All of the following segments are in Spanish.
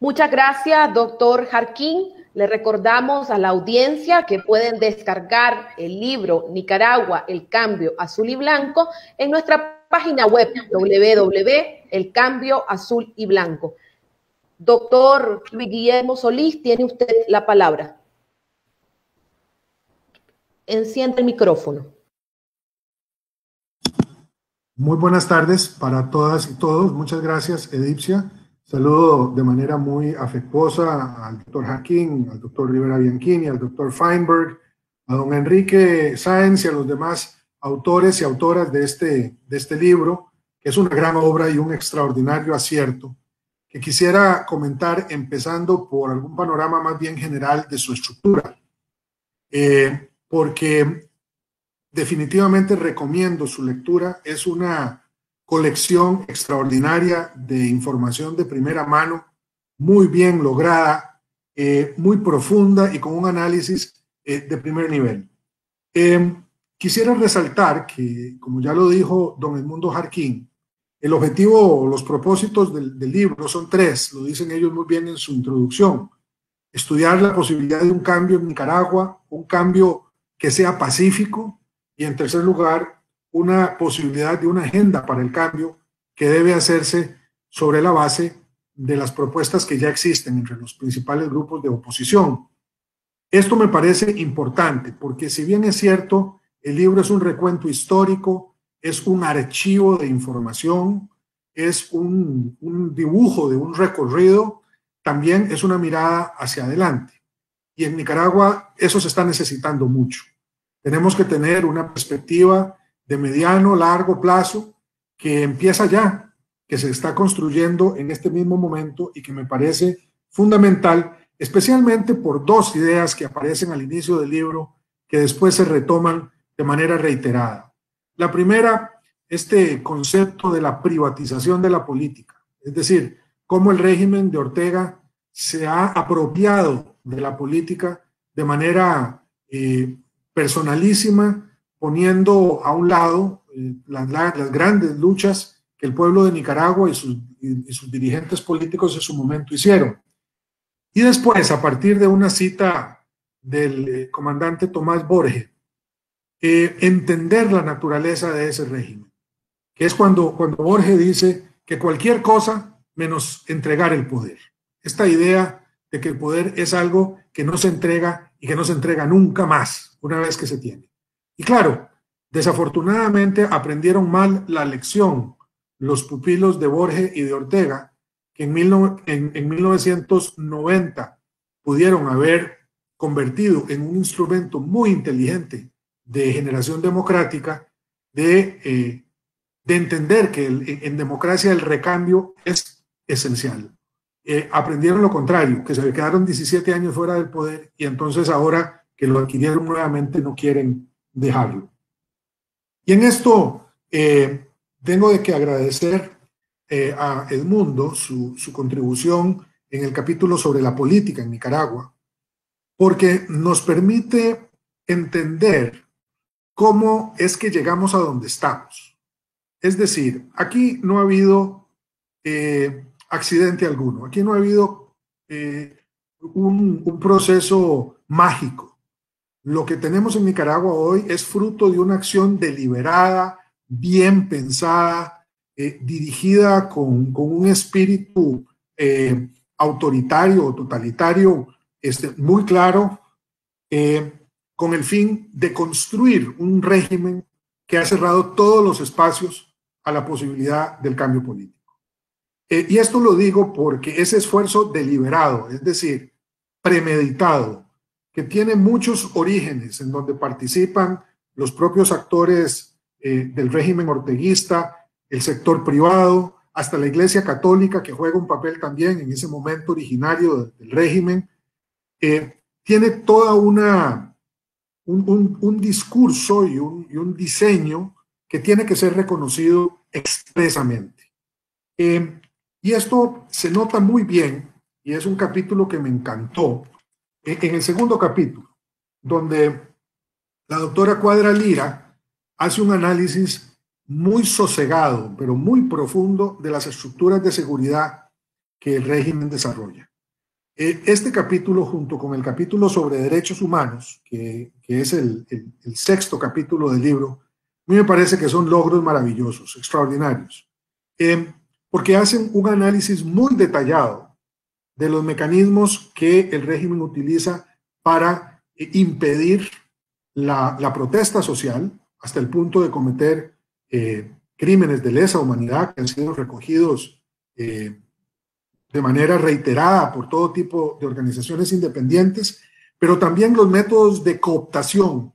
Muchas gracias, doctor Jarquín. Le recordamos a la audiencia que pueden descargar el libro Nicaragua, el cambio azul y blanco en nuestra página web www.elcambioazulyBlanco. Doctor Luis Guillermo Solís, tiene usted la palabra. Enciende el micrófono. Muy buenas tardes para todas y todos. Muchas gracias, Edipcia. Saludo de manera muy afectuosa al doctor Jarquín, al doctor Rivera Bianchini, al doctor Feinberg, a don Enrique Sáenz y a los demás autores y autoras de este libro, que es una gran obra y un extraordinario acierto, que quisiera comentar empezando por algún panorama más bien general de su estructura, porque definitivamente recomiendo su lectura. Es una colección extraordinaria de información de primera mano, muy bien lograda, muy profunda y con un análisis de primer nivel. Quisiera resaltar que, como ya lo dijo don Edmundo Jarquín, el objetivo o los propósitos del libro son tres, lo dicen ellos muy bien en su introducción: estudiar la posibilidad de un cambio en Nicaragua, un cambio que sea pacífico, y en tercer lugar, una posibilidad de una agenda para el cambio que debe hacerse sobre la base de las propuestas que ya existen entre los principales grupos de oposición. Esto me parece importante porque, si bien es cierto, el libro es un recuento histórico, es un archivo de información, es un dibujo de un recorrido, también es una mirada hacia adelante. Y en Nicaragua eso se está necesitando mucho. Tenemos que tener una perspectiva de mediano, largo plazo que empieza ya, que se está construyendo en este mismo momento y que me parece fundamental, especialmente por dos ideas que aparecen al inicio del libro que después se retoman de manera reiterada. La primera, este concepto de la privatización de la política, es decir, cómo el régimen de Ortega se ha apropiado de la política de manera personalísima, poniendo a un lado las grandes luchas que el pueblo de Nicaragua y sus dirigentes políticos en su momento hicieron. Y después, a partir de una cita del comandante Tomás Borges, entender la naturaleza de ese régimen, que es cuando Borges dice que cualquier cosa menos entregar el poder. Esta idea de que el poder es algo que no se entrega y que no se entrega nunca más una vez que se tiene. Y claro, desafortunadamente aprendieron mal la lección los pupilos de Borges y de Ortega, que en 1990 pudieron haber convertido en un instrumento muy inteligente de generación democrática, de entender que en democracia el recambio es esencial. Aprendieron lo contrario, que se quedaron 17 años fuera del poder y entonces ahora que lo adquirieron nuevamente no quieren dejarlo. Y en esto tengo de que agradecer a Edmundo su contribución en el capítulo sobre la política en Nicaragua, porque nos permite entender cómo es que llegamos a donde estamos. Es decir, aquí no ha habido accidente alguno, aquí no ha habido un proceso mágico. Lo que tenemos en Nicaragua hoy es fruto de una acción deliberada, bien pensada, dirigida con un espíritu autoritario o totalitario muy claro, con el fin de construir un régimen que ha cerrado todos los espacios a la posibilidad del cambio político. Y esto lo digo porque ese esfuerzo deliberado, es decir, premeditado, que tiene muchos orígenes en donde participan los propios actores del régimen orteguista, el sector privado, hasta la Iglesia Católica, que juega un papel también en ese momento originario del régimen, tiene toda un discurso y un diseño que tiene que ser reconocido expresamente. Y esto se nota muy bien, y es un capítulo que me encantó, en el segundo capítulo, donde la doctora Cuadra Lira hace un análisis muy sosegado, pero muy profundo de las estructuras de seguridad que el régimen desarrolla. Este capítulo, junto con el capítulo sobre derechos humanos, que es el sexto capítulo del libro, a mí me parece que son logros maravillosos, extraordinarios, porque hacen un análisis muy detallado de los mecanismos que el régimen utiliza para impedir la protesta social hasta el punto de cometer crímenes de lesa humanidad que han sido recogidos de manera reiterada por todo tipo de organizaciones independientes, pero también los métodos de cooptación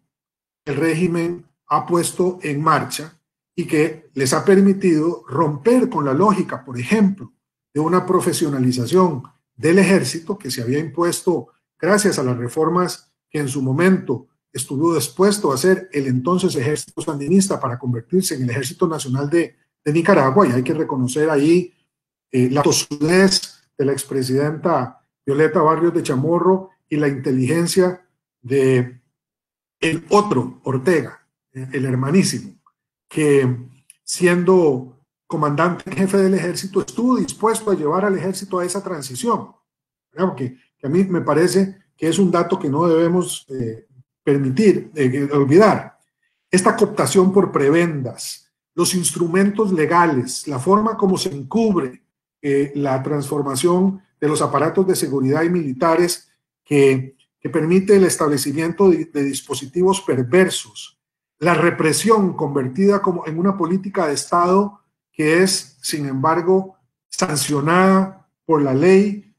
que el régimen ha puesto en marcha y que les ha permitido romper con la lógica, por ejemplo, de una profesionalización del ejército que se había impuesto gracias a las reformas que en su momento estuvo dispuesto a hacer el entonces ejército sandinista para convertirse en el Ejército Nacional de Nicaragua, y hay que reconocer ahí la tosudez de la expresidenta Violeta Barrios de Chamorro y la inteligencia de el otro Ortega, el hermanísimo, que siendo comandante jefe del ejército estuvo dispuesto a llevar al ejército a esa transición, que a mí me parece que es un dato que no debemos permitir, olvidar. Esta cooptación por prebendas, los instrumentos legales, la forma como se encubre la transformación de los aparatos de seguridad y militares que permite el establecimiento de dispositivos perversos, la represión convertida como en una política de Estado que es, sin embargo, sancionada por la ley,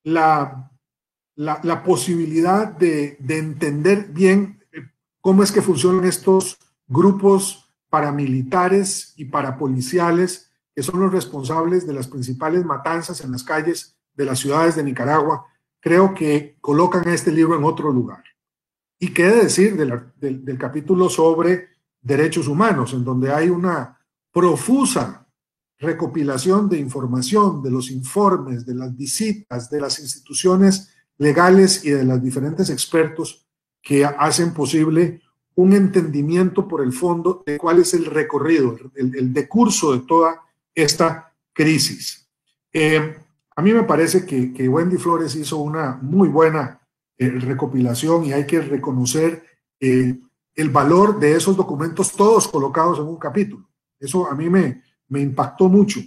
la posibilidad de entender bien cómo es que funcionan estos grupos paramilitares y parapoliciales que son los responsables de las principales matanzas en las calles de las ciudades de Nicaragua, creo que colocan a este libro en otro lugar. Y qué decir del capítulo sobre derechos humanos, en donde hay una profusa recopilación de información, de los informes, de las visitas, de las instituciones legales y de los diferentes expertos que hacen posible un entendimiento por el fondo de cuál es el recorrido, el decurso de toda esta crisis. A mí me parece que Wendy Flores hizo una muy buena recopilación y hay que reconocer el valor de esos documentos todos colocados en un capítulo. Eso a mí me impactó mucho.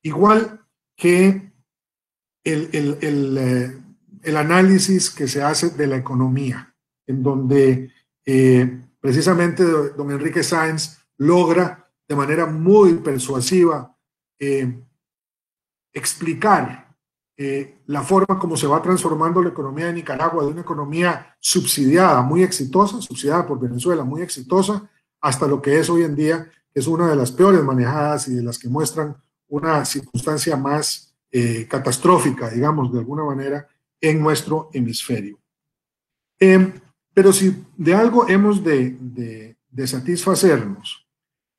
Igual que el análisis que se hace de la economía, en donde precisamente don Enrique Sáenz logra de manera muy persuasiva explicar la forma como se va transformando la economía de Nicaragua de una economía subsidiada, muy exitosa, subsidiada por Venezuela, muy exitosa, hasta lo que es hoy en día, que es una de las peores manejadas y de las que muestran una circunstancia más catastrófica, digamos, de alguna manera, en nuestro hemisferio. Pero si de algo hemos de satisfacernos,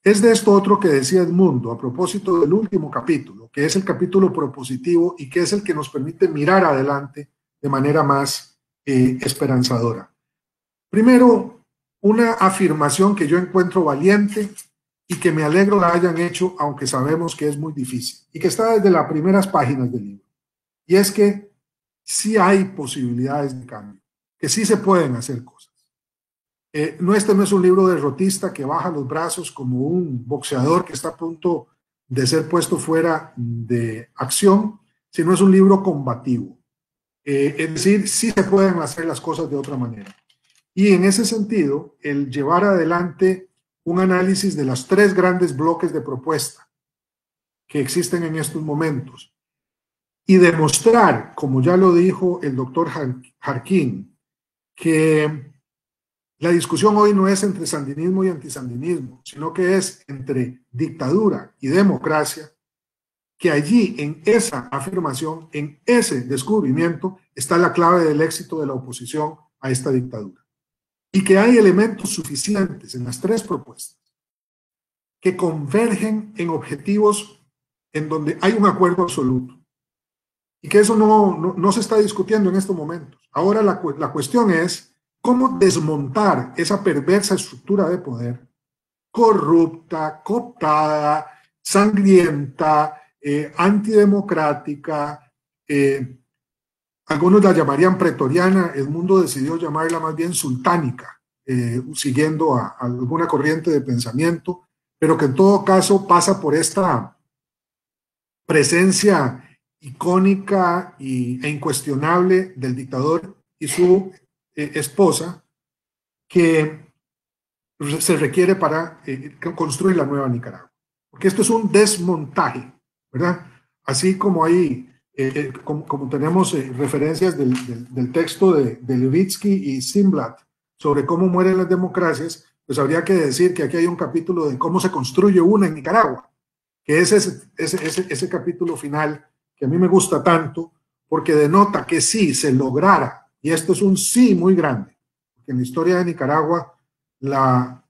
es de esto otro que decía Edmundo a propósito del último capítulo, que es el capítulo propositivo y que es el que nos permite mirar adelante de manera más esperanzadora. Primero, una afirmación que yo encuentro valiente y que me alegro la hayan hecho, aunque sabemos que es muy difícil, y que está desde las primeras páginas del libro. Y es que sí hay posibilidades de cambio, que sí se pueden hacer cosas. Este no es un libro derrotista que baja los brazos como un boxeador que está a punto de ser puesto fuera de acción, sino es un libro combativo. Es decir, sí se pueden hacer las cosas de otra manera. Y en ese sentido, el llevar adelante un análisis de los tres grandes bloques de propuesta que existen en estos momentos y demostrar, como ya lo dijo el doctor Jarquín, que la discusión hoy no es entre sandinismo y antisandinismo, sino que es entre dictadura y democracia, que allí en esa afirmación, en ese descubrimiento, está la clave del éxito de la oposición a esta dictadura. Y que hay elementos suficientes en las tres propuestas que convergen en objetivos en donde hay un acuerdo absoluto. Y que eso no se está discutiendo en estos momentos. Ahora la cuestión es cómo desmontar esa perversa estructura de poder, corrupta, cooptada, sangrienta, antidemocrática, algunos la llamarían pretoriana, Edmundo decidió llamarla más bien sultánica, siguiendo a alguna corriente de pensamiento, pero que en todo caso pasa por esta presencia icónica e incuestionable del dictador y su esposa, que se requiere para construir la nueva Nicaragua. Porque esto es un desmontaje, ¿verdad? Así como hay, como tenemos referencias del texto de Levitsky y Zimblad sobre cómo mueren las democracias, pues habría que decir que aquí hay un capítulo de cómo se construye una en Nicaragua, que es ese capítulo final que a mí me gusta tanto, porque denota que sí se lograra, y esto es un sí muy grande, porque en la historia de Nicaragua la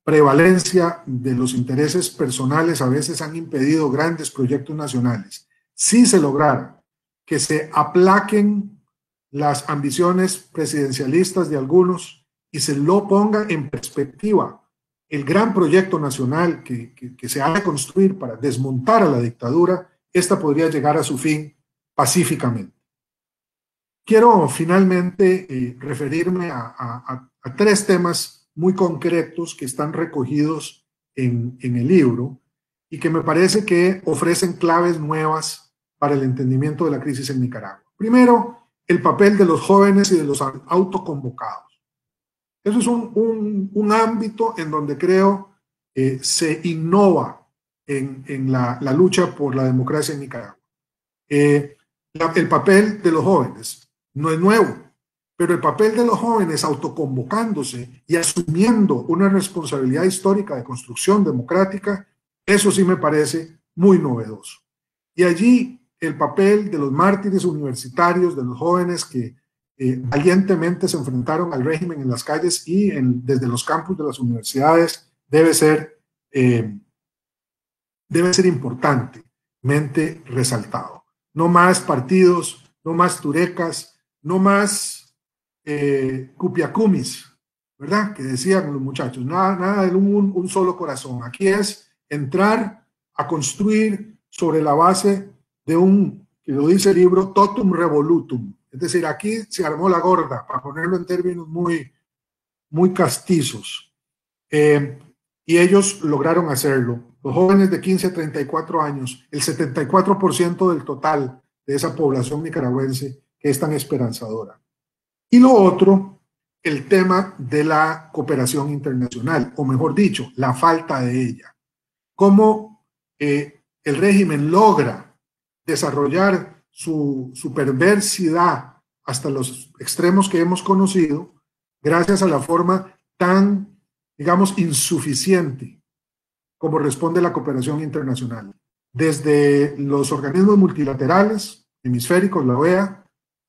prevalencia de los intereses personales a veces han impedido grandes proyectos nacionales. Si se lograra que se aplaquen las ambiciones presidencialistas de algunos y se lo ponga en perspectiva el gran proyecto nacional que se ha de construir para desmontar a la dictadura, esta podría llegar a su fin pacíficamente. Quiero finalmente referirme a tres temas muy concretos que están recogidos en el libro y que me parece que ofrecen claves nuevas para el entendimiento de la crisis en Nicaragua. Primero, el papel de los jóvenes y de los autoconvocados. Eso es un ámbito en donde creo se innova en la lucha por la democracia en Nicaragua. El papel de los jóvenes no es nuevo, pero el papel de los jóvenes autoconvocándose y asumiendo una responsabilidad histórica de construcción democrática, eso sí me parece muy novedoso. Y allí el papel de los mártires universitarios, de los jóvenes que valientemente se enfrentaron al régimen en las calles y desde los campus de las universidades, debe ser importantemente resaltado. No más partidos, no más turecas, no más cupiacumis, ¿verdad? Que decían los muchachos, nada de un solo corazón. Aquí es entrar a construir sobre la base de que lo dice el libro, totum revolutum. Es decir, aquí se armó la gorda, para ponerlo en términos muy castizos. Y ellos lograron hacerlo. Los jóvenes de 15 a 34 años, el 74% del total de esa población nicaragüense que es tan esperanzadora. Y lo otro, el tema de la cooperación internacional, o mejor dicho, la falta de ella. Cómo el régimen logra desarrollar su perversidad hasta los extremos que hemos conocido, gracias a la forma tan, digamos, insuficiente como responde la cooperación internacional. Desde los organismos multilaterales, hemisféricos, la OEA,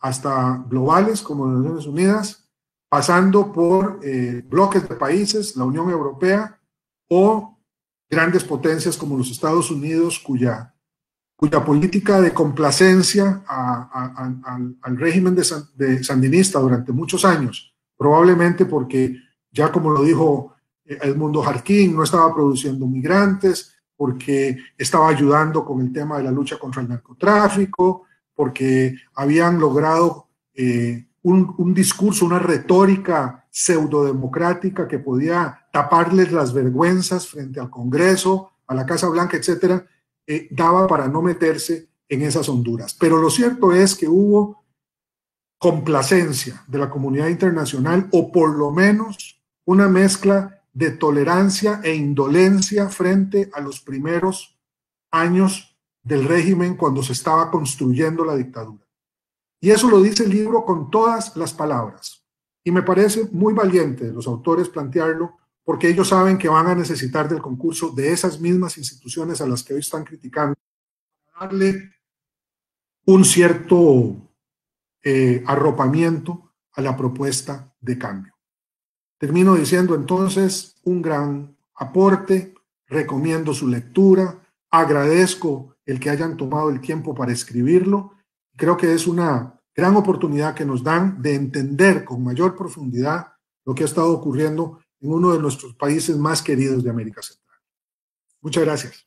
hasta globales como las Naciones Unidas, pasando por bloques de países, la Unión Europea, o grandes potencias como los Estados Unidos, cuya política de complacencia al régimen de sandinista durante muchos años, probablemente porque, ya como lo dijo Edmundo Jarquín, no estaba produciendo migrantes, porque estaba ayudando con el tema de la lucha contra el narcotráfico, porque habían logrado un discurso, una retórica pseudodemocrática que podía taparles las vergüenzas frente al Congreso, a la Casa Blanca, etcétera, daba para no meterse en esas honduras. Pero lo cierto es que hubo complacencia de la comunidad internacional, o por lo menos una mezcla de tolerancia e indolencia frente a los primeros años del régimen cuando se estaba construyendo la dictadura. Y eso lo dice el libro con todas las palabras. Y me parece muy valiente de los autores plantearlo, porque ellos saben que van a necesitar del concurso de esas mismas instituciones a las que hoy están criticando, para darle un cierto arropamiento a la propuesta de cambio. Termino diciendo entonces un gran aporte, recomiendo su lectura, agradezco el que hayan tomado el tiempo para escribirlo. Creo que es una gran oportunidad que nos dan de entender con mayor profundidad lo que ha estado ocurriendo en uno de nuestros países más queridos de América Central. Muchas gracias.